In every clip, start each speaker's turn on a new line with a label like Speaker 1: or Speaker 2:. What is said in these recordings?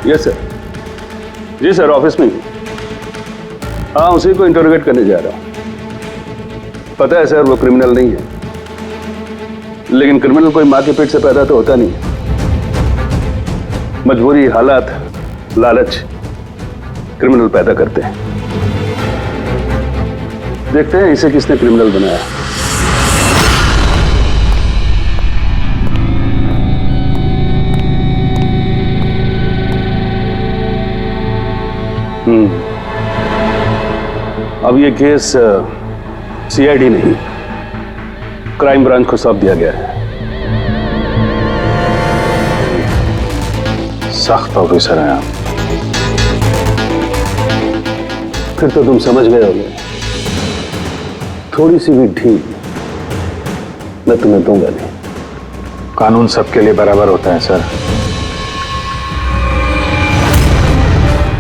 Speaker 1: Yes sir. जी sir, office में ही। हाँ, उसी को इंटरोगेट करने जा रहा हूँ। पता है सर, वो क्रिमिनल नहीं है, लेकिन क्रिमिनल कोई माँ के पेट से पैदा तो होता नहीं है। मजबूरी, हालात, लालच क्रिमिनल पैदा करते हैं। देखते हैं इसे किसने क्रिमिनल बनाया। अब ये केस सीआईडी नहीं, क्राइम ब्रांच को सौंप दिया गया है।
Speaker 2: सख्त ऑफिसर हैं आप।
Speaker 1: फिर तो तुम समझ गए होगे। थोड़ी सी भी ढील मैं तुम्हें दूंगा नहीं।
Speaker 2: कानून सबके लिए बराबर होता है सर।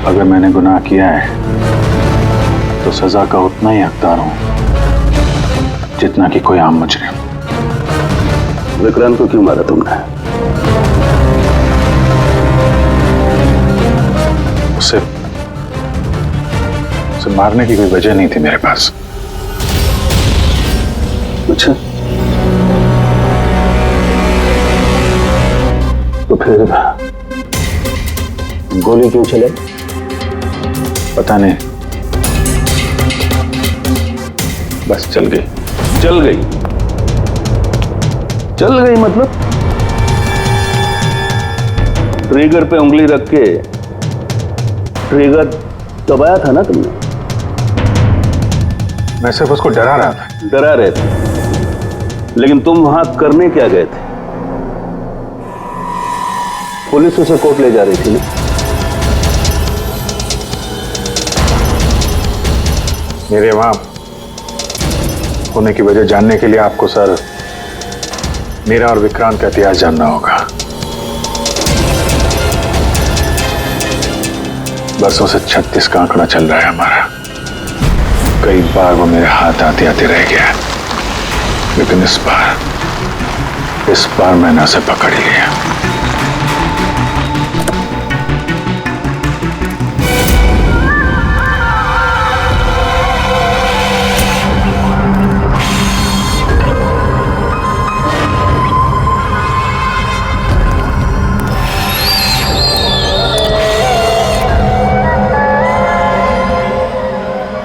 Speaker 2: अगर मैंने गुनाह किया है तो सजा का उतना ही हकदार हूं जितना कि कोई आम मुजरिम।
Speaker 1: विक्रांत को क्यों मारा तुमने?
Speaker 2: उसे मारने की कोई वजह नहीं थी मेरे पास।
Speaker 1: अच्छा, तो फिर गोली क्यों चले?
Speaker 2: पता नहीं, बस चल गई।
Speaker 1: चल गई? चल गई मतलब? ट्रिगर पे उंगली रख के ट्रिगर दबाया था ना तुमने?
Speaker 2: मैं सिर्फ उसको डरा रहा था।
Speaker 1: डरा रहे थे, लेकिन तुम वहां करने क्या गए थे? पुलिस उसे कोर्ट ले जा रही थी ना?
Speaker 2: मेरे वहां होने की वजह जानने के लिए आपको सर मेरा और विक्रांत का इतिहास जानना होगा। बरसों से 36 का आंकड़ा चल रहा है हमारा। कई बार वो मेरे हाथ आते आते रह गया, लेकिन इस बार मैंने उसे पकड़ लिया।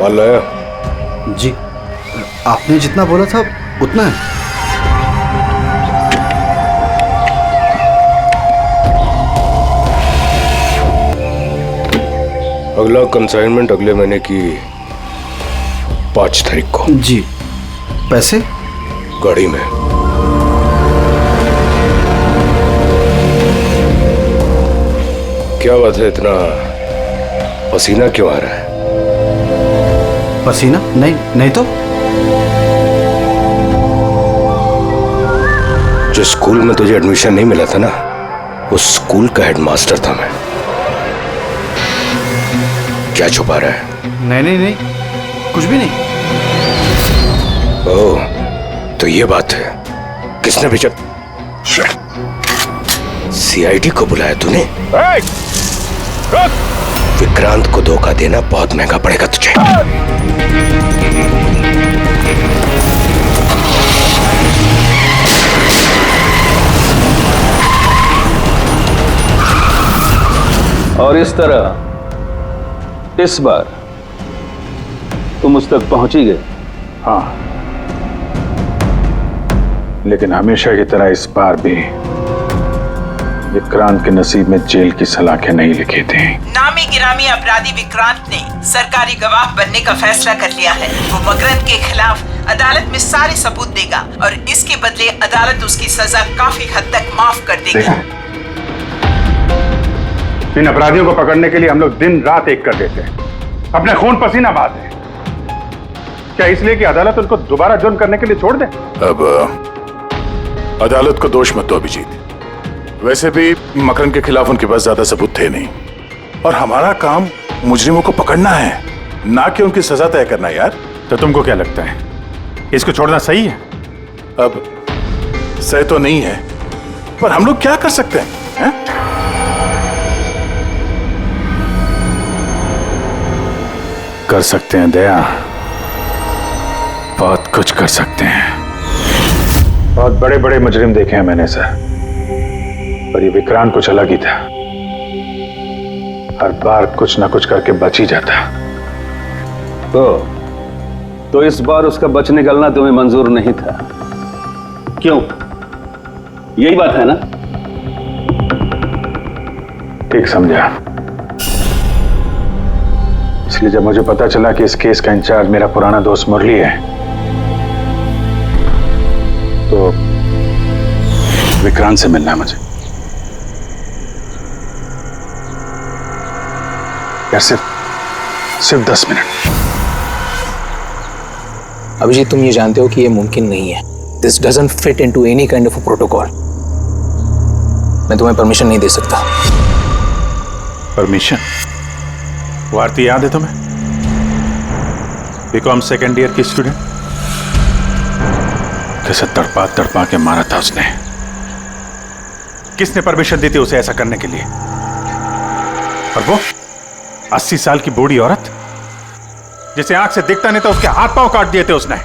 Speaker 1: माल लाया?
Speaker 3: जी, आपने जितना बोला था उतना है।
Speaker 4: अगला कंसाइनमेंट अगले महीने की 5 तारीख को।
Speaker 3: जी, पैसे
Speaker 4: गाड़ी में। क्या बात है, इतना पसीना क्यों आ रहा है?
Speaker 3: पसीना? नहीं तो।
Speaker 4: जो स्कूल में तुझे एडमिशन नहीं मिला था ना, उस स्कूल का हेडमास्टर था मैं। क्या छुपा रहा है?
Speaker 3: नहीं, कुछ भी नहीं।
Speaker 4: ओह, तो ये बात है। किसने भेजा? सीआईडी को बुलाया तूने? विक्रांत को धोखा देना बहुत महंगा पड़ेगा तुझे।
Speaker 1: और इस तरह इस बार तुम उस तक पहुंच ही गए।
Speaker 2: हाँ, लेकिन हमेशा की तरह इस बार भी विक्रांत के नसीब में जेल की सलाखें नहीं लिखी थी।
Speaker 5: नामी गिरामी अपराधी विक्रांत ने सरकारी गवाह बनने का फैसला कर लिया है। वो मकरंद के खिलाफ अदालत में सारे सबूत देगा और इसके बदले अदालत उसकी सजा काफी हद तक माफ कर देगी।
Speaker 2: इन अपराधियों को पकड़ने के लिए हम लोग दिन रात एक कर देते हैं, अपने खून पसीना बहाते हैं। क्या इसलिए कि अदालत उनको दोबारा जुर्म करने के लिए छोड़ दे?
Speaker 6: अब अदालत को दोष मत दो अभिजीत। वैसे भी मकरंद के खिलाफ उनके पास ज्यादा सबूत थे नहीं, और हमारा काम मुजरिमों को पकड़ना है, ना कि उनकी सजा तय करना। यार,
Speaker 2: तो तुमको क्या लगता है, इसको छोड़ना सही है?
Speaker 6: अब सही तो नहीं है, पर हम लोग क्या कर सकते हैं, हैं? कर सकते हैं दया, बहुत कुछ कर सकते हैं। बहुत बड़े बड़े मुजरिम देखे हैं मैंने सर, पर ये विक्रांत कुछ अलग ही था। हर बार कुछ ना कुछ करके बच ही जाता।
Speaker 1: तो इस बार उसका बच निकलना तुम्हें मंजूर नहीं था, क्यों? यही बात है ना?
Speaker 6: ठीक समझा। इसलिए जब मुझे पता चला कि इस केस का इंचार्ज मेरा पुराना दोस्त मुरली है, तो विक्रांत से मिलना है मुझे। यार सिर्फ 10 मिनट।
Speaker 7: अभिजीत, तुम ये जानते हो कि ये मुमकिन नहीं है। This doesn't fit into any kind of protocol. मैं तुम्हें परमिशन नहीं दे सकता।
Speaker 6: परमिशन? वो आरती याद है तुम्हें? बीकॉम सेकेंड ईयर की स्टूडेंट, कैसे तड़पा तड़पा के मारा था उसने। किसने परमिशन दी थी उसे ऐसा करने के लिए? और वो 80 साल की बूढ़ी औरत जिसे आंख से दिखता नहीं था, उसके हाथ पांव काट दिए थे उसने।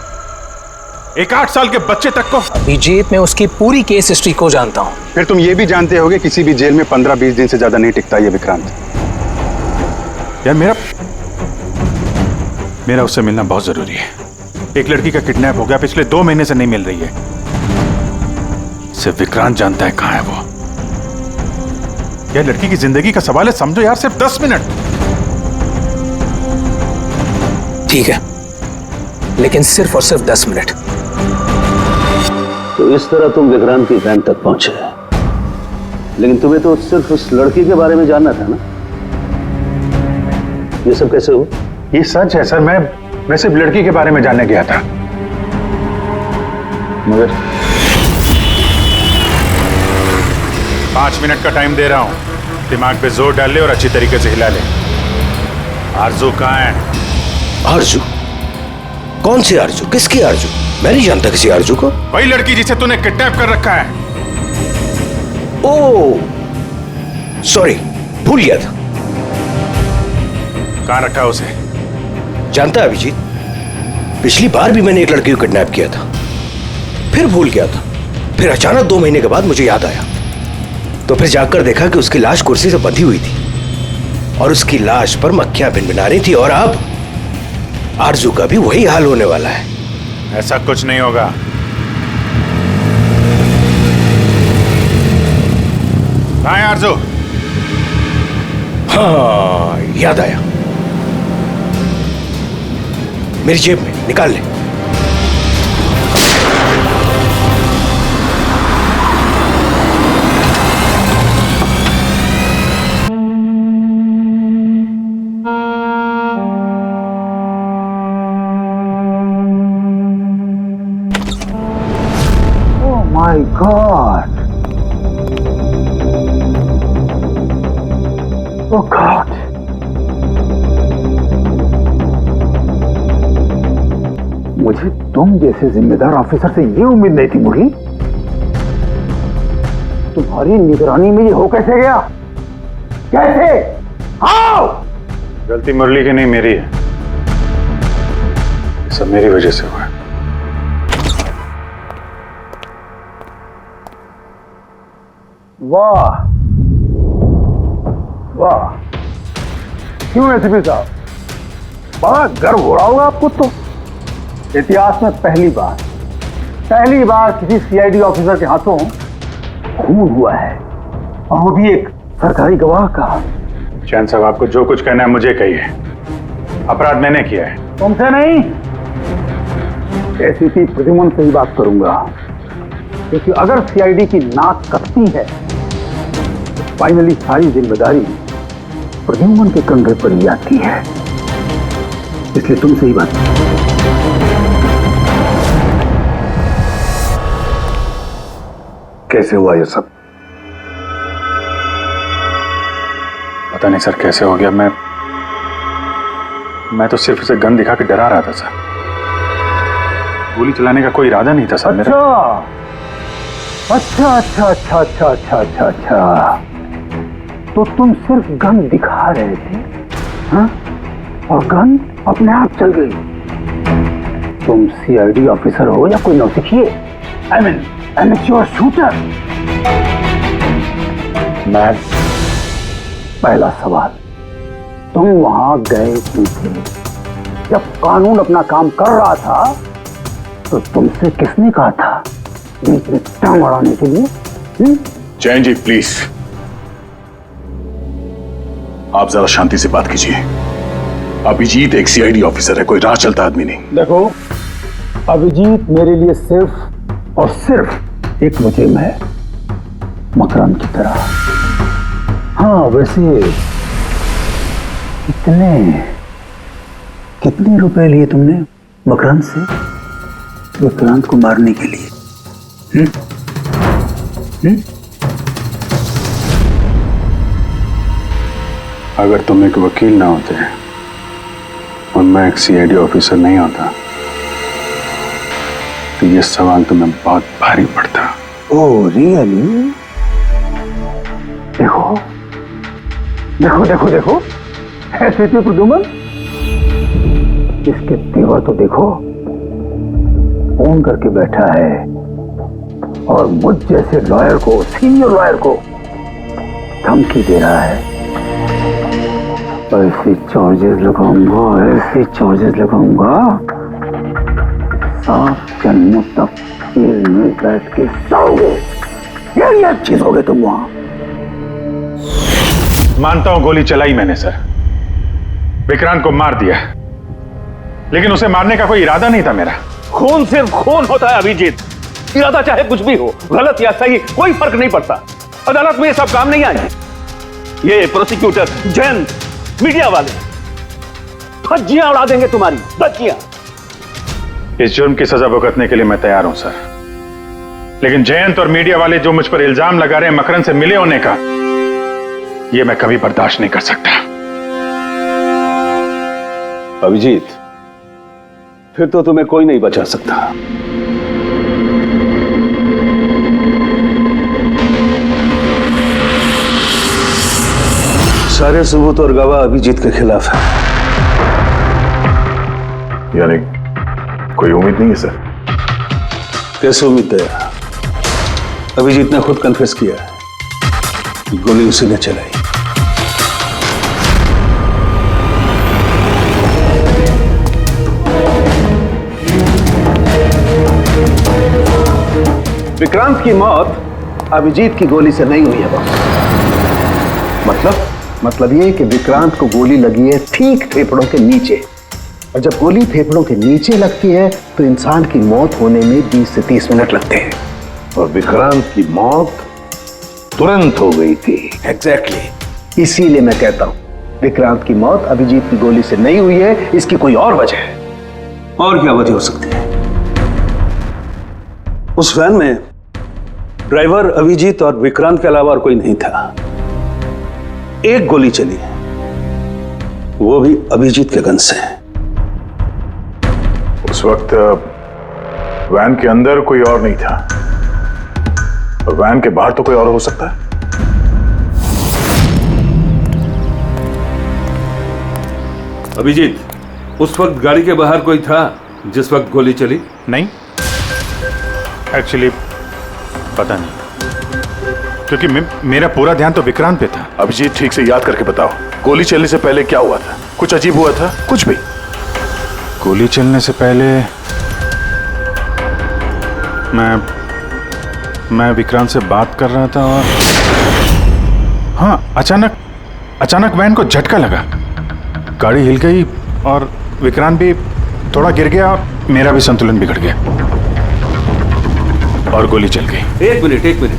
Speaker 6: एक 8 साल के बच्चे तक को।
Speaker 7: अभिजीत, मैं उसकी पूरी केस हिस्ट्री को जानता हूं।
Speaker 2: फिर तुम ये भी जानते होगे किसी भी जेल में 15-20 दिन से ज्यादा नहीं टिकता ये विक्रांत।
Speaker 6: यार मेरा उससे मिलना बहुत जरूरी है। एक लड़की का किडनैप हो गया, पिछले 2 महीने से नहीं मिल रही है। सिर्फ विक्रांत जानता है कहां है वो। यह लड़की की जिंदगी का सवाल है, समझो यार, सिर्फ 10 मिनट।
Speaker 7: ठीक है, लेकिन सिर्फ और सिर्फ 10 मिनट।
Speaker 1: तो इस तरह तुम विक्रांत की वैन तक पहुंचे, लेकिन तुम्हें तो सिर्फ उस लड़की के बारे में जानना था ना? ये सब कैसे हुआ?
Speaker 2: ये सच है सर, मैं सिर्फ लड़की के बारे में जानने गया था, मगर
Speaker 6: 5 मिनट का टाइम दे रहा हूं। दिमाग पे जोर डाल ले और अच्छी तरीके से हिला ले। आरजू कहां है?
Speaker 4: आरजू? कौन सी आरजू? किसकी आरजू? मैं नहीं जानता किसी आरजू को।
Speaker 6: वही लड़की जिसे तूने किडनैप कर रखा है।
Speaker 4: ओह सॉरी, भूल गया था।
Speaker 6: कहां रखा है उसे?
Speaker 4: जानता है अभिजीत, पिछली बार भी मैंने एक लड़की को किडनैप किया था, फिर भूल गया था। फिर अचानक 2 महीने के बाद मुझे याद आया, तो फिर जाकर देखा कि उसकी लाश कुर्सी से बंधी हुई थी और उसकी लाश पर मक्खियां भिनभिना रही थी। और अब आरजू का भी वही हाल होने वाला है।
Speaker 6: ऐसा कुछ नहीं होगा। कहां है आरजू?
Speaker 4: हाँ, याद आया, मेरी जेब में, निकाल ले।
Speaker 2: माय गॉड, ओह गॉड, मुझे तुम जैसे जिम्मेदार ऑफिसर से ये उम्मीद नहीं थी मुरली। तुम्हारी निगरानी में ये हो कैसे गया? कैसे? हाउ?
Speaker 6: गलती मुरली की नहीं, मेरी है। ये सब मेरी वजह से हुआ है।
Speaker 2: वाह वाह, क्यों एसपी साहब, बड़ा गर्व हो रहा होगा आपको। तो इतिहास में पहली बार किसी सीआईडी ऑफिसर के हाथों खून हुआ है, और वो भी एक सरकारी गवाह का।
Speaker 6: चैन साहब, आपको जो कुछ कहना है मुझे कहिए। अपराध मैंने किया है।
Speaker 2: तुमसे नहीं, एसीपी प्रद्युम्न से ही बात करूंगा, क्योंकि अगर सीआईडी की नाक कटती है, फाइनली सारी जिम्मेदारी प्रद्युम्न के कंधे पर ही आती है। इसलिए तुमसे ही बात। कैसे हुआ ये सब?
Speaker 6: पता नहीं सर कैसे हो गया। मैं तो सिर्फ उसे गन दिखा के डरा रहा था सर। गोली चलाने का कोई इरादा नहीं था सर मेरा। अच्छा। तो तुम सिर्फ गन दिखा रहे थे, हाँ? और गन
Speaker 2: अपने आप चल गई। तुम सीआईडी ऑफिसर हो या कोई नौसिखिए? I mean amateur shooter. Ma'am, पहला सवाल, तुम वहां गए क्यों थे? जब कानून अपना काम कर रहा था तो तुमसे किसने कहा था बीच में टांग अड़ाने के लिए?
Speaker 6: जैन जी प्लीज, आप जरा शांति से बात कीजिए। अभिजीत एक सीआईडी ऑफिसर है, कोई राह चलता आदमी नहीं।
Speaker 2: देखो, अभिजीत मेरे लिए सिर्फ और सिर्फ एक मुजरिम है, मकरंद की तरह। हाँ, वैसे कितने रुपए लिए तुमने मकरंद से विक्रांत को मारने के लिए?
Speaker 1: अगर तुम एक वकील ना होते और मैं एक सीआईडी ऑफिसर नहीं होता तो ये सवाल तुम्हें बहुत भारी पड़ता।
Speaker 2: Oh really? देखो देखो देखो देखो, ऐसे थे प्रद्युमन, इसके तेवर तो देखो। फोन करके बैठा है और मुझ जैसे लॉयर को, सीनियर लॉयर को धमकी दे रहा है। ऐसे चार्जेस लगाऊंगा, ऐसे चार्जेस लगाऊंगा, सात जन्मों तक जेल में बैठ के सोओगे। ये अच्छी सोओगे तुम वहां।
Speaker 6: मानता हूं गोली चलाई मैंने सर, विक्रांत को मार दिया, लेकिन उसे मारने का कोई इरादा नहीं था मेरा।
Speaker 1: खून सिर्फ खून होता है अभिजीत, इरादा चाहे कुछ भी हो, गलत या सही कोई फर्क नहीं पड़ता। अदालत में ये सब काम नहीं आए। ये प्रोसिक्यूटर, जैन, मीडिया वाले धज्जियां उड़ा देंगे तुम्हारी, धज्जियां।
Speaker 6: इस जुर्म की सजा भुगतने के लिए मैं तैयार हूं सर, लेकिन जयंत और मीडिया वाले जो मुझ पर इल्जाम लगा रहे हैं मकरंद से मिले होने का, ये मैं कभी बर्दाश्त नहीं कर सकता।
Speaker 1: अभिजीत, फिर तो तुम्हें कोई नहीं बचा सकता। सारे सबूत और गवाह अभिजीत के खिलाफ है।
Speaker 6: यानी कोई उम्मीद नहीं है सर?
Speaker 1: कैसे उम्मीद है? अभिजीत ने खुद कन्फेस किया है कि गोली उसी ने चलाई। विक्रांत की मौत अभिजीत की गोली से नहीं हुई है बॉस।
Speaker 2: मतलब ये कि विक्रांत को गोली लगी है ठीक फेफड़ों के नीचे, और जब गोली फेफड़ों के नीचे लगती है तो इंसान की मौत होने में 20 से 30 मिनट लगते हैं, और विक्रांत की मौत तुरंत हो गई थी।
Speaker 1: एग्जैक्टली।
Speaker 2: इसीलिए मैं कहता हूं विक्रांत की मौत अभिजीत की गोली से नहीं हुई है, इसकी कोई और वजह है।
Speaker 1: और क्या वजह हो सकती है? उस वैन में ड्राइवर अभिजीत और विक्रांत के अलावा और कोई नहीं था। एक गोली चली, वो भी अभिजीत के गन से।
Speaker 6: उस वक्त वैन के अंदर कोई और नहीं था, और वैन के बाहर तो कोई और हो सकता है।
Speaker 8: अभिजीत, उस वक्त गाड़ी के बाहर कोई था जिस वक्त गोली चली?
Speaker 6: नहीं, एक्चुअली पता नहीं, क्योंकि मेरा पूरा ध्यान तो विक्रांत पे था। अभिजीत, ठीक से याद करके बताओ, गोली चलने से पहले क्या हुआ था? कुछ अजीब हुआ था? कुछ भी? गोली चलने से पहले मैं विक्रांत से बात कर रहा था और हाँ, अचानक वैन को झटका लगा, गाड़ी हिल गई और विक्रांत भी थोड़ा गिर गया, मेरा भी संतुलन बिगड़ गया और गोली चल गई।
Speaker 8: एक मिनट,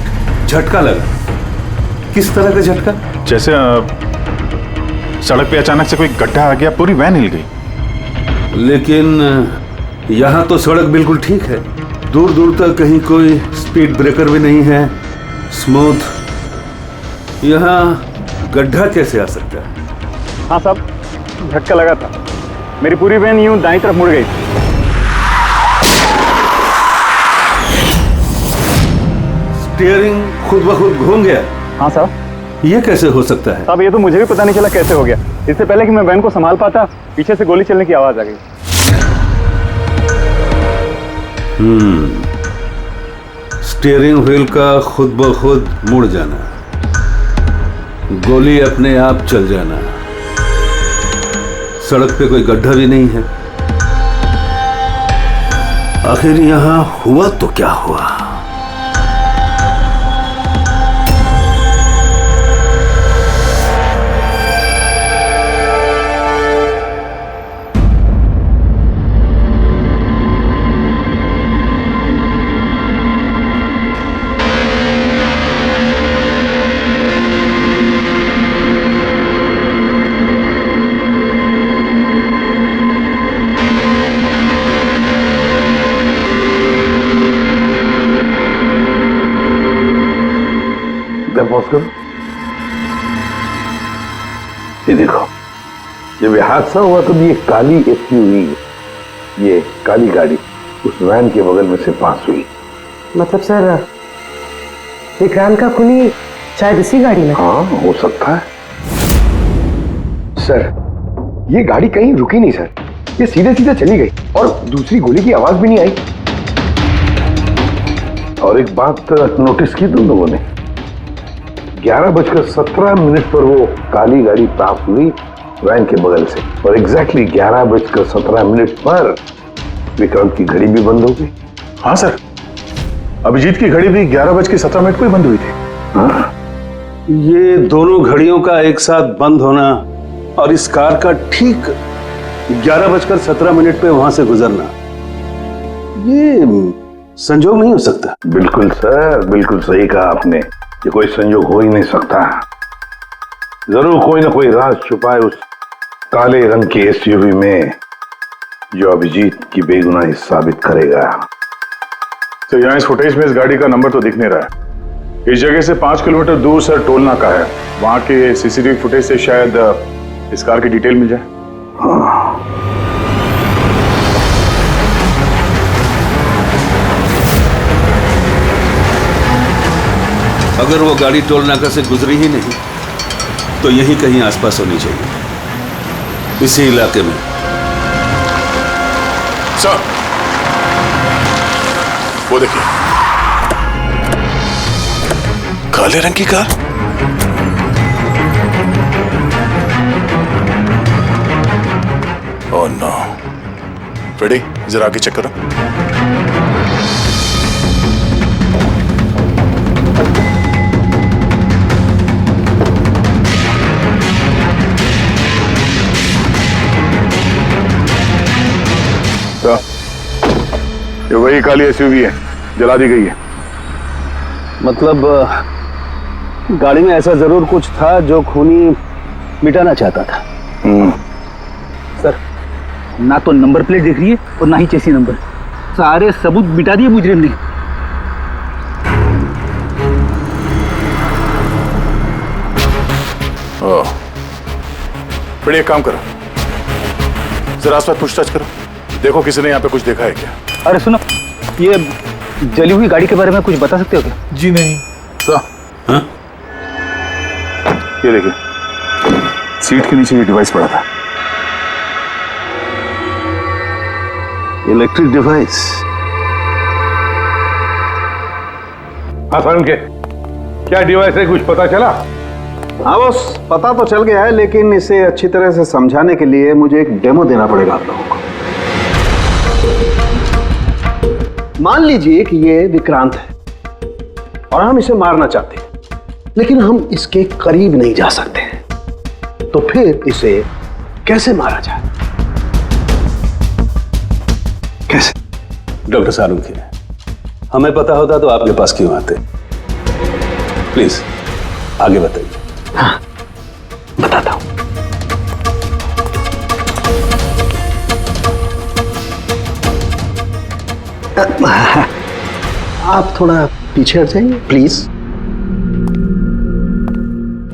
Speaker 8: झटका लगा? किस तरह का झटका?
Speaker 6: जैसे सड़क पे अचानक से कोई गड्ढा आ गया, पूरी वैन हिल गई।
Speaker 8: लेकिन यहाँ तो सड़क बिल्कुल ठीक है, दूर दूर तक कहीं कोई स्पीड ब्रेकर भी नहीं है, स्मूथ। यहाँ गड्ढा कैसे आ सकता है?
Speaker 2: हाँ साहब, झटका लगा था, मेरी पूरी वैन यूं दाईं तरफ मुड़ गई।
Speaker 8: स्टीयरिंग खुद ब खुद घूम गया?
Speaker 2: हाँ साहब,
Speaker 8: ये कैसे हो सकता है?
Speaker 2: अब ये तो मुझे भी पता नहीं चला कैसे हो गया। इससे पहले कि मैं वैन को संभाल पाता, पीछे से गोली चलने की आवाज आ गई।
Speaker 8: स्टीयरिंग व्हील का खुद ब खुद मुड़ जाना, गोली अपने आप चल जाना, सड़क पे कोई गड्ढा भी नहीं है। आखिर यहां हुआ तो क्या हुआ?
Speaker 9: ये देखो, जब ये हादसा हुआ तो ये काली एसयूवी, ये काली गाड़ी उस वैन के बगल में से पास हुई।
Speaker 10: मतलब सर विक्रांत का खूनी शायद इसी गाड़ी में?
Speaker 9: हाँ, हो सकता है। सर, ये गाड़ी कहीं रुकी नहीं सर, ये सीधे सीधे चली गई और दूसरी गोली की आवाज भी नहीं आई। और एक बात नोटिस की तुम लोगों ने, 11:17 पर वो काली गाड़ी पास हुई वैन के बगल से और एग्जैक्टली 11:17 पर विक्रांत की घड़ी भी बंद हो गई।
Speaker 6: हाँ सर, अभिजीत की घड़ी भी 11:17 को ही बंद हुई थी।
Speaker 9: हाँ?
Speaker 8: ये दोनों घड़ियों का एक साथ बंद होना और इस कार का ठीक 11:17 पे वहां से गुजरना, ये संजोग नहीं हो सकता।
Speaker 9: बिल्कुल सर, बिल्कुल सही कहा आपने, ये कोई संयोग हो ही नहीं सकता। जरूर कोई ना कोई राज छुपा है उस काले रंग के एसयूवी में जो अभिजीत की बेगुनाही साबित करेगा।
Speaker 6: तो यहाँ इस फुटेज में इस गाड़ी का नंबर तो दिख नहीं रहा है। इस जगह से 5 किलोमीटर दूर सर टोल नाका है, वहां के सीसीटीवी फुटेज से शायद इस कार की डिटेल मिल जाए।
Speaker 9: हाँ।
Speaker 8: अगर वो गाड़ी टोल नाका से गुजरी ही नहीं तो यहीं कहीं आसपास होनी चाहिए, इसी इलाके में।
Speaker 6: सर, वो देखिए, काले रंग की कार। Oh no. फ्रेडी, जरा आगे चेक करो। ये वही काली एसयूवी है, जला दी गई है।
Speaker 1: मतलब गाड़ी में ऐसा जरूर कुछ था जो खूनी मिटाना चाहता था।
Speaker 2: सर, ना तो नंबर प्लेट दिख रही है और ना ही चेसी नंबर, सारे सबूत मिटा दिए मुजरिम ने।
Speaker 6: ओह, फिर एक काम करो, जरा आसपास पूछताछ करो, देखो किसी ने यहाँ पे कुछ देखा है क्या।
Speaker 2: अरे सुनो, ये जली हुई गाड़ी के बारे में कुछ बता सकते हो क्या?
Speaker 6: जी नहीं। सर,
Speaker 8: हाँ?
Speaker 6: ये देखिए, सीट के नीचे ये डिवाइस पड़ा था।
Speaker 1: Electric device.
Speaker 9: हसन के क्या डिवाइस है, कुछ पता चला?
Speaker 1: हाँ बस, पता तो चल गया है, लेकिन इसे अच्छी तरह से समझाने के लिए मुझे एक डेमो देना पड़ेगा आप लोगों को। मान लीजिए कि ये विक्रांत है और हम इसे मारना चाहते हैं, लेकिन हम इसके करीब नहीं जा सकते, तो फिर इसे कैसे मारा जाए? कैसे? डॉक्टर सारूखी, हमें पता होता तो आपके पास क्यों आते? प्लीज आगे बताइए।
Speaker 10: हाँ, बताता हूं।
Speaker 1: आप थोड़ा पीछे हट जाइए प्लीज।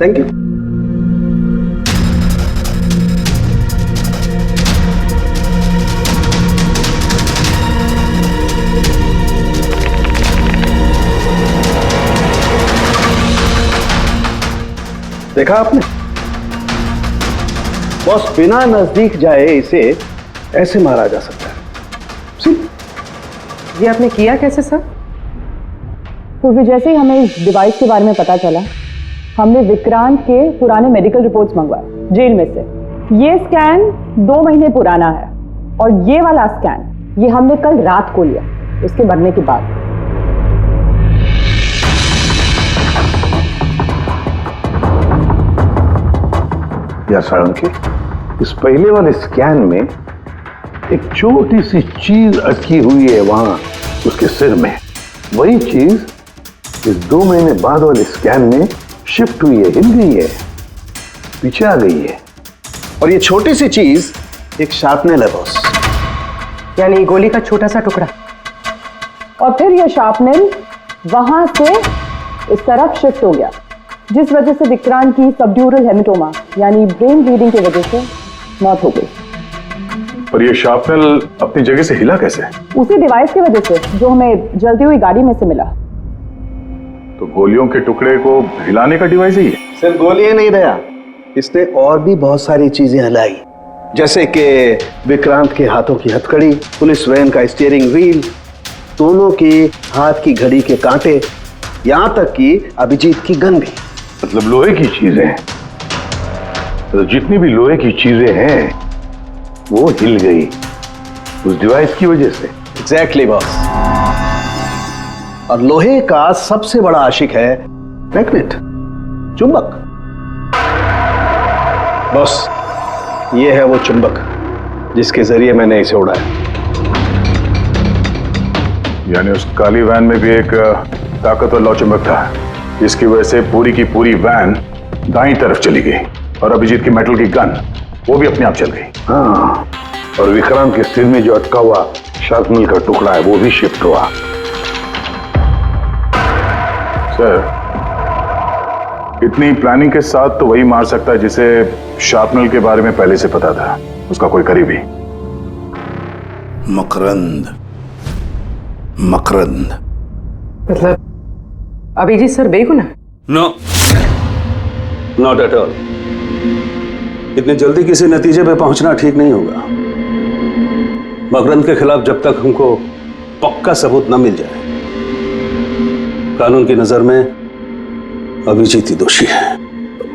Speaker 1: Thank you.
Speaker 8: देखा आपने बॉस, बिना नजदीक जाए इसे ऐसे मारा जा सकता है।
Speaker 10: ये आपने किया कैसे सर?
Speaker 11: क्योंकि जैसे ही हमें इस डिवाइस के बारे में पता चला, हमने विक्रांत के पुराने मेडिकल रिपोर्ट्स मंगवाए जेल में से। ये स्कैन 2 महीने पुराना है और ये वाला स्कैन ये हमने कल रात को लिया उसके मरने के बाद।
Speaker 9: या साळुंखे, इस पहले वाले स्कैन में एक छोटी सी चीज अटकी हुई है वहां उसके सिर में। वही चीज इस 2 महीने बाद वाले स्कैन में शिफ्ट हुई है, हिल गई है, पीछे आ गई है।
Speaker 8: और ये छोटी सी चीज एक शार्पनेल है बॉस।
Speaker 10: यानी गोली का छोटा सा टुकड़ा।
Speaker 11: और फिर ये शार्पनेल वहां से इस तरफ शिफ्ट हो गया, जिस वजह से विक्रांत की सबड्यूरल हेमेटोमा यानी ब्रेन ब्लीडिंग की वजह से मौत हो गई।
Speaker 6: और ये शार्पनेल अपनी जगह से हिला कैसे?
Speaker 11: उसी डिवाइस की वजह से जो हमें जलती हुई गाड़ी में से मिला।
Speaker 6: तो गोलियों के टुकड़े को हिलाने का डिवाइस ही है?
Speaker 8: सिर्फ गोलियां नहीं दया, इसने और भी बहुत सारी चीजें हिलाई, जैसे कि विक्रांत के हाथों की हथकड़ी, पुलिस वैन का स्टीयरिंग व्हील, दोनों की हाथ की घड़ी के कांटे, यहां तक कि अभिजीत की गन भी।
Speaker 9: मतलब लोहे की चीजें, तो जितनी भी लोहे की चीजें हैं वो हिल गई उस डिवाइस की वजह से।
Speaker 8: Exactly boss. और लोहे का सबसे बड़ा आशिक है मैग्नेट, चुंबक। बॉस, ये है वो चुंबक जिसके जरिए मैंने इसे उड़ाया।
Speaker 6: यानी उस काली वैन में भी एक ताकतवर लौ चुंबक था, जिसकी वजह से पूरी की पूरी वैन दाईं तरफ चली गई और अभिजीत की मेटल की गन वो भी अपने आप चल गई।
Speaker 9: हाँ, और विक्रांत के सिर में जो अटका हुआ शार्पनेल का टुकड़ा है वो भी शिफ्ट हुआ।
Speaker 6: सर, इतनी प्लानिंग के साथ तो वही मार सकता है जिसे शार्पनेल के बारे में पहले से पता था, उसका कोई करीबी।
Speaker 3: मकरंद, मकरंद।
Speaker 10: मतलब अभिजीत सर बेगुनाह?
Speaker 8: No,
Speaker 1: not at all. इतनी जल्दी किसी नतीजे पे पहुंचना ठीक नहीं होगा। मकरंद के खिलाफ जब तक हमको पक्का सबूत न मिल जाए, कानून की नजर में अभिजीत ही दोषी है।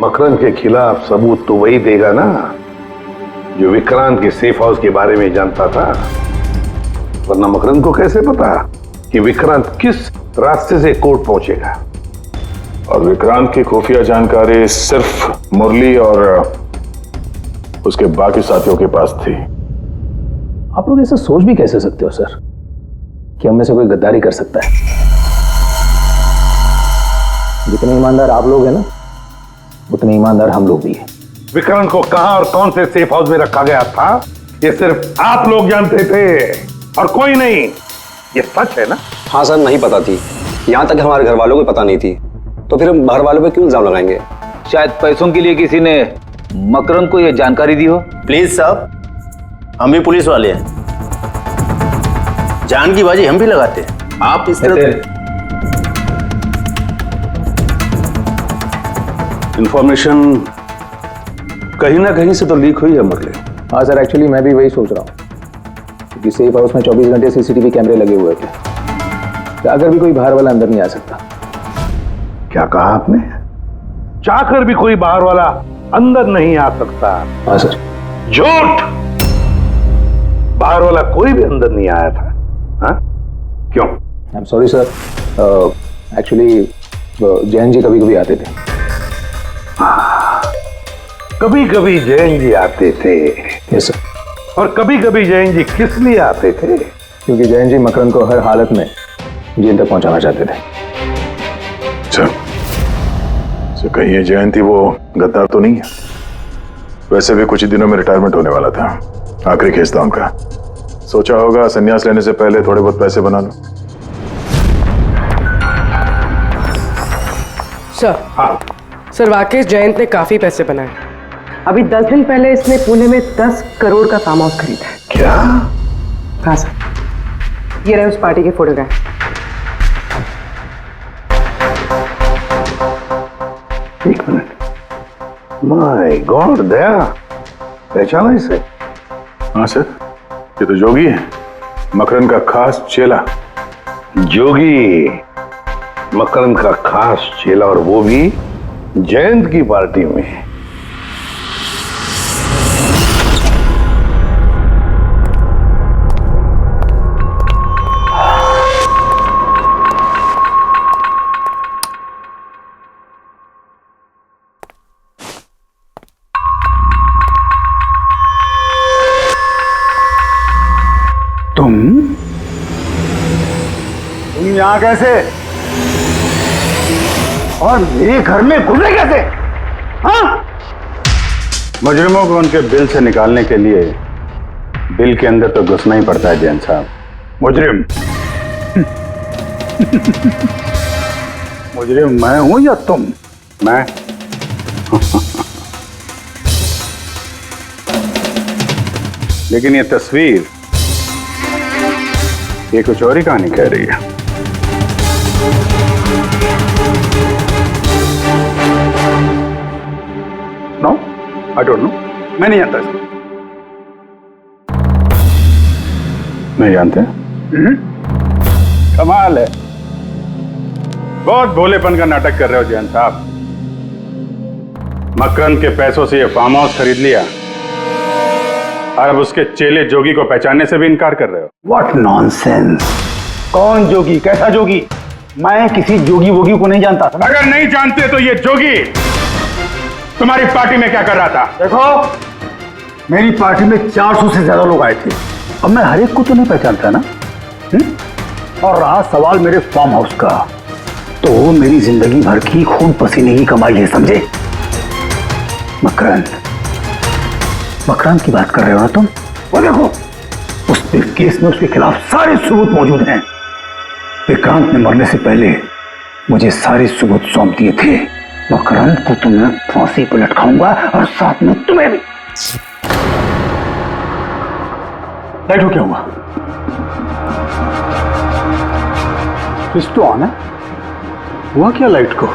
Speaker 9: मकरंद के खिलाफ सबूत तो वही देगा ना जो विक्रांत के सेफ हाउस के बारे में जानता था, वरना मकरंद को कैसे पता कि विक्रांत किस रास्ते से कोर्ट पहुंचेगा।
Speaker 6: और विक्रांत की खुफिया जानकारी सिर्फ मुरली और उसके बाकी साथियों के पास थी।
Speaker 7: आप लोग ऐसे सोच भी कैसे सकते हो सर कि हम में से कोई गद्दारी कर सकता है? जितने ईमानदार आप लोग हैं ना, उतने ईमानदार हम लोग भी हैं।
Speaker 9: विक्रांत को कहां और कौन से सेफ हाउस में रखा गया था ये सिर्फ आप लोग जानते थे और कोई नहीं। ये सच है ना?
Speaker 12: हाँ सर, नहीं पता थी। यहाँ तक हमारे घर वालों को पता नहीं थी, तो फिर हम बाहर वालों पे क्यों इल्जाम लगाएंगे?
Speaker 13: शायद पैसों के लिए किसी ने मकरंद को यह जानकारी दी हो।
Speaker 14: प्लीज साहब, हम भी पुलिस वाले हैं, जान की बाजी हम भी लगाते हैं। आप इस तरह
Speaker 1: इंफॉर्मेशन कहीं ना कहीं से तो लीक हुई है मुरली।
Speaker 7: हाँ सर, एक्चुअली मैं भी वही सोच रहा हूँ, क्योंकि सेफ हाउस में 24 घंटे सीसीटीवी कैमरे लगे हुए थे, तो अगर भी कोई बाहर वाला अंदर नहीं आ सकता।
Speaker 9: क्या कहा आपने? चाहकर भी कोई बाहर वाला अंदर नहीं आ सकता?
Speaker 7: हाँ सर।
Speaker 9: झूठ! बाहर वाला कोई भी अंदर नहीं आया था। हाँ? क्यों?
Speaker 7: I am sorry sir, actually Jain ji कभी कभी आते थे।
Speaker 9: कभी कभी जैन जी आते थे?
Speaker 7: Yes sir.
Speaker 9: और कभी कभी जैन जी किस लिए आते थे?
Speaker 7: क्योंकि जैन जी मकरंद को हर हालत में जेल तक पहुंचाना चाहते थे।
Speaker 6: अच्छा, कहीं ये जयंती वो गद्दार तो नहीं है? वैसे भी कुछ ही दिनों में रिटायरमेंट होने वाला था, आखिरी केस था उनका। सोचा होगा संन्यास लेने से पहले थोड़े बहुत पैसे बना लो।
Speaker 10: सर, हाँ सर, वाकई जयंत ने काफी पैसे बनाए। अभी 10 दिन पहले इसने पुणे में 10 करोड़ का फार्म हाउस खरीदा है।
Speaker 9: क्या?
Speaker 10: हाँ सर, ये रहे उस पार्टी के फोटोग्राफ।
Speaker 9: एक मिनट, माय गॉड, दया पहचाना इसे?
Speaker 6: हाँ सर, ये तो जोगी है, मकरंद का खास चेला।
Speaker 9: जोगी मकरंद का खास चेला, और वो भी जयंत की पार्टी में।
Speaker 2: तुम यहां कैसे, और मेरे घर में घुसे कैसे? हाँ?
Speaker 1: मुजरिमों को उनके बिल से निकालने के लिए बिल के अंदर तो घुसना ही पड़ता है जैन साहब।
Speaker 2: मुजरिम मुजरिम मैं हूं या तुम?
Speaker 1: मैं लेकिन ये तस्वीर, ये कुछ और ही कहानी कह रही है।
Speaker 2: नो, आई डोंट नो, मैं नहीं जानता इसको।
Speaker 1: नहीं जानते? कमाल है, बहुत भोलेपन का नाटक कर रहे हो जैन साहब। मकरंद के पैसों से ये फार्म हाउस खरीद लिया और अब उसके चेले जोगी को पहचानने से भी इनकार कर रहे हो।
Speaker 2: What nonsense! कौन जोगी, कैसा जोगी? मैं किसी जोगी वोगी को नहीं जानता।
Speaker 1: अगर नहीं जानते तो ये जोगी तुम्हारी पार्टी में क्या कर रहा था?
Speaker 2: देखो, मेरी पार्टी में 400 से ज्यादा लोग आए थे, अब मैं हर एक को तो नहीं पहचानता ना। और रहा सवाल मेरे फार्म हाउस का, तो मेरी जिंदगी भर की खून पसीने की कमाई है, समझे? मकरंद की बात कर रहे हो ना तुम? वो देखो, उस केस में उसके खिलाफ सारे सबूत मौजूद हैं। विक्रांत ने मरने से पहले मुझे सारे सबूत सौंप दिए थे। मकरंद को तो मैं फांसी पर लटकाऊंगा और साथ में तुम्हें भी। लाइट हो क्या हुआ? स्विच तो ऑन है, हुआ क्या लाइट को?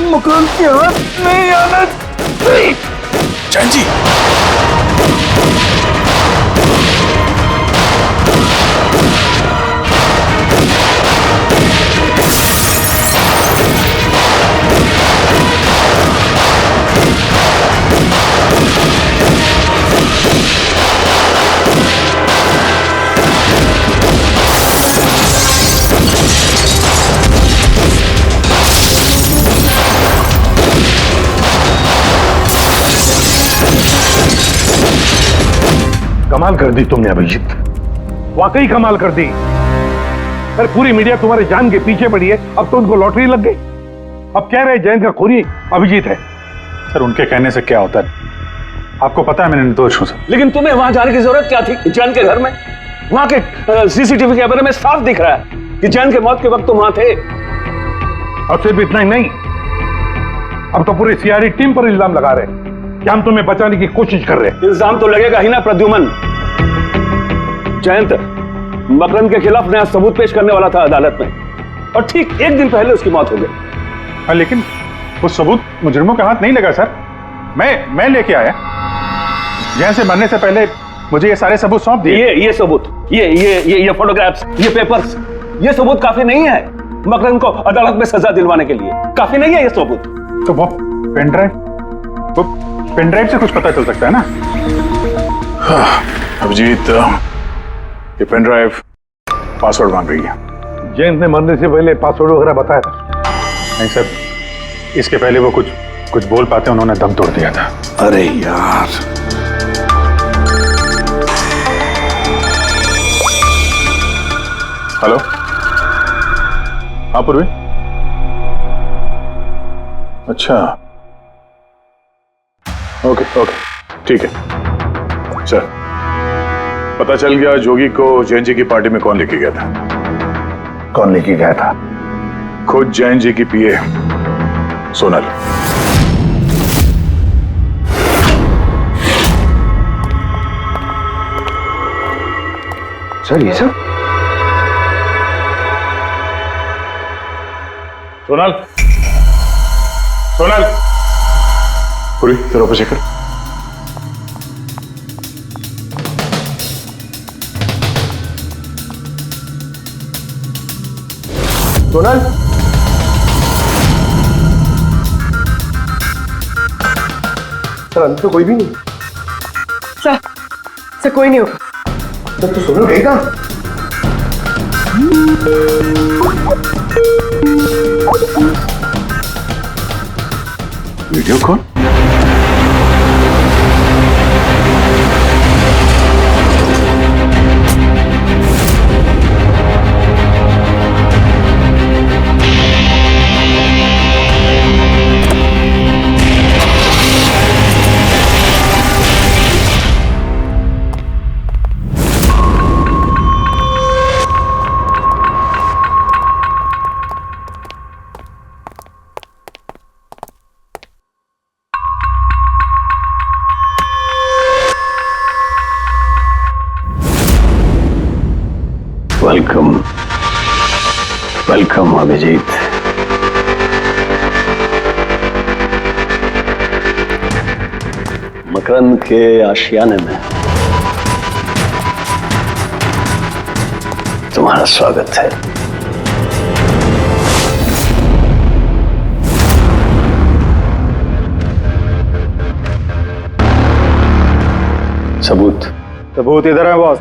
Speaker 2: मकान के हाथ नहीं आना चाहिए।
Speaker 6: जैन जी,
Speaker 9: कमाल कर दी तुमने अभिजीत, वाकई कमाल कर दी। अरे पूरी मीडिया तुम्हारे जान के पीछे पड़ी है, अब तो उनको लॉटरी लग गई। अब कह रहे जयंत का खूनी अभिजीत है।
Speaker 1: सर, उनके कहने से क्या होता है? आपको पता है मैं निर्दोष हूं सर।
Speaker 14: लेकिन तुम्हें वहां जाने की जरूरत क्या थी जैन के घर में? वहां के सीसीटीवी कैमरे में साफ दिख रहा है कि जैन के मौत के वक्त तुम वहां थे।
Speaker 9: और सिर्फ इतना ही नहीं, अब तो पूरी सीआईडी टीम पर इल्जाम लगा रहे हैं कि हम तुम्हें बचाने की कोशिश कर रहे हैं।
Speaker 14: इल्जाम तो लगेगा ही ना प्रद्युमन। जयंत मकरंद के खिलाफ नया सबूत पेश करने वाला था अदालत में, और ठीक एक दिन पहले उसकी मौत हो गई।
Speaker 1: हाँ, लेकिन वो सबूत मुजरिमों के हाथ नहीं लगा सर। मैं लेके आया। जैन से मरने से पहले मुझे ये सारे सबूत सौंप दिए।
Speaker 14: ये सबूत, ये फोटोग्राफ्स, ये पेपर्स, ये सबूत काफी नहीं है मकरंद को अदालत में सजा दिलवाने के लिए। काफी नहीं है ये सबूत।
Speaker 1: तो वो पेन ड्राइव से कुछ पता चल सकता है ना?
Speaker 6: अभिजीत, ये पेन ड्राइव पासवर्ड मांग रही है।
Speaker 9: जयंत ने मरने से पहले पासवर्ड वगैरह बताया था?
Speaker 1: नहीं सर, इसके पहले वो कुछ बोल पाते उन्होंने दम तोड़ दिया था।
Speaker 9: अरे यार,
Speaker 1: हेलो, हाँ पूर्वी। अच्छा, ओके, ठीक है सर।
Speaker 6: पता चल गया जोगी को जैन जी की पार्टी में कौन लेके गया था।
Speaker 9: कौन लेके गया था?
Speaker 6: खुद जैन जी की पीए सोनल।
Speaker 9: सर ये सब?
Speaker 6: सोनल, सोनल, पूरी तेरे ऊपर चेक कर।
Speaker 2: सोनल, सर अंदर तो कोई भी नहीं।
Speaker 10: सर कोई नहीं होगा।
Speaker 2: तो सोनल गई कहाँ?
Speaker 6: Video call?
Speaker 8: Welcome, welcome Abhijeet. Makarand के आशियाने में तुम्हारा स्वागत है। सबूत?
Speaker 2: सबूत इधर है बॉस।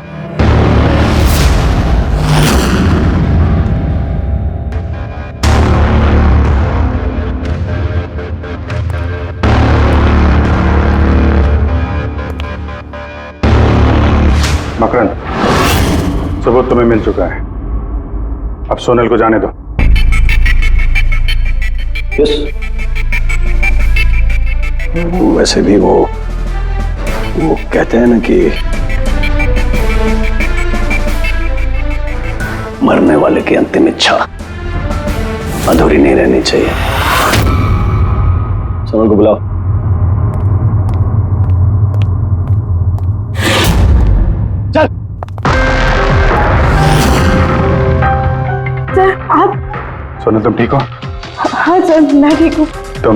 Speaker 2: मकरंद, सबूत तुम्हें मिल चुका है, अब सोनल को जाने दो।
Speaker 8: यस। वैसे भी वो कहते हैं ना कि मरने वाले की अंतिम इच्छा अधूरी नहीं रहनी चाहिए। सोनल को बुलाओ।
Speaker 2: चल।
Speaker 11: सर आप?
Speaker 2: सोनल तुम ठीक हो?
Speaker 11: हाँ सर मैं ठीक हूँ।
Speaker 2: तुम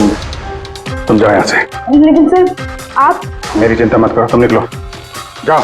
Speaker 2: जाओ यहाँ से।
Speaker 11: लेकिन सर आप?
Speaker 2: मेरी चिंता मत करो, तुम निकलो, जाओ।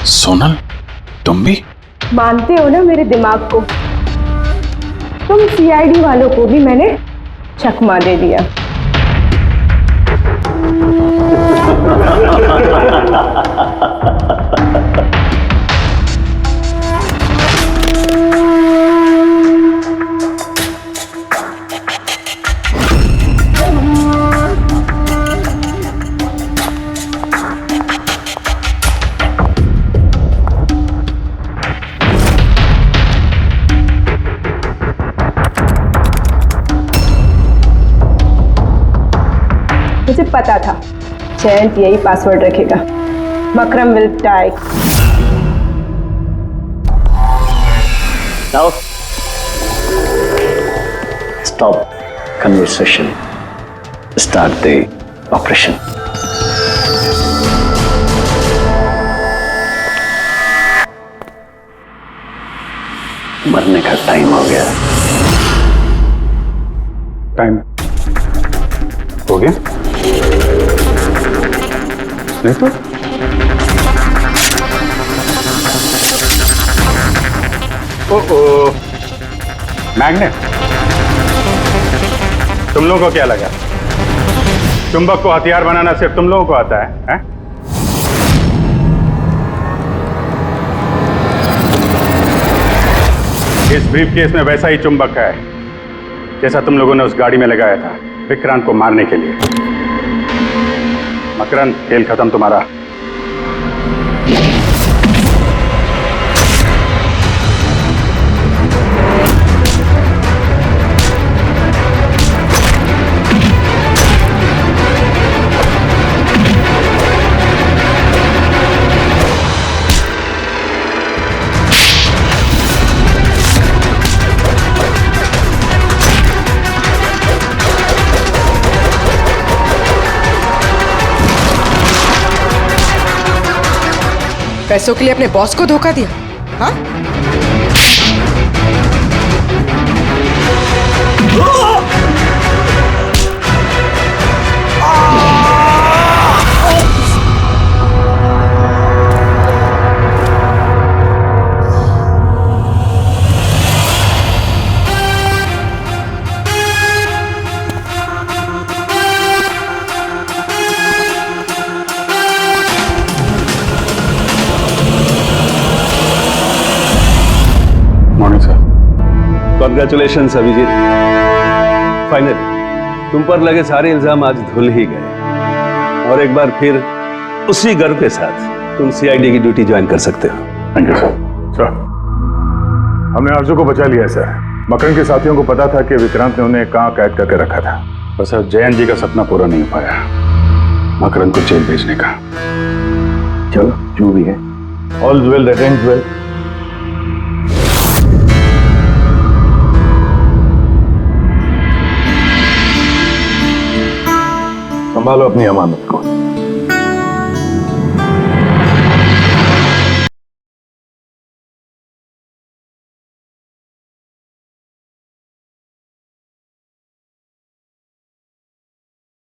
Speaker 6: सोनल, तुम भी?
Speaker 11: मानते हो ना मेरे दिमाग को? तुम सीआईडी वालों को भी मैंने चकमा दे दिया। मुझे पता था जयंत यही पासवर्ड रखेगा। Makram will die.
Speaker 8: Now, stop conversation. Start the operation. मरने का टाइम हो गया।
Speaker 2: टाइम हो गया? नहीं तो मैग्नेट
Speaker 15: तुम लोगों को क्या लगा चुंबक को हथियार बनाना सिर्फ तुम लोगों को आता है? इस ब्रीफ केस में वैसा ही चुंबक है जैसा तुम लोगों ने उस गाड़ी में लगाया था विक्रांत को मारने के लिए। मकरंद, खेल खत्म तुम्हारा।
Speaker 10: पैसों के लिए अपने बॉस को धोखा दिया? हाँ?
Speaker 1: कॉन्ग्रेचुलेशन अभिजीत, फाइनली तुम पर लगे सारे इल्जाम आज धुल ही गए और एक बार फिर उसी गर्व के साथ तुम सीआईडी की ड्यूटी ज्वाइन कर सकते हो।
Speaker 6: Thank you sir. सर, हमने आरजू को बचा लिया है सर। मकरंद के साथियों को पता था कि विक्रांत ने उन्हें कहां कैद करके रखा था, पर सर जयंत जी का सपना पूरा नहीं हो पाया मकरंद को जेल भेजने का। चलो जो भी है, all well that ends well. संभालो अपनी अमानत को।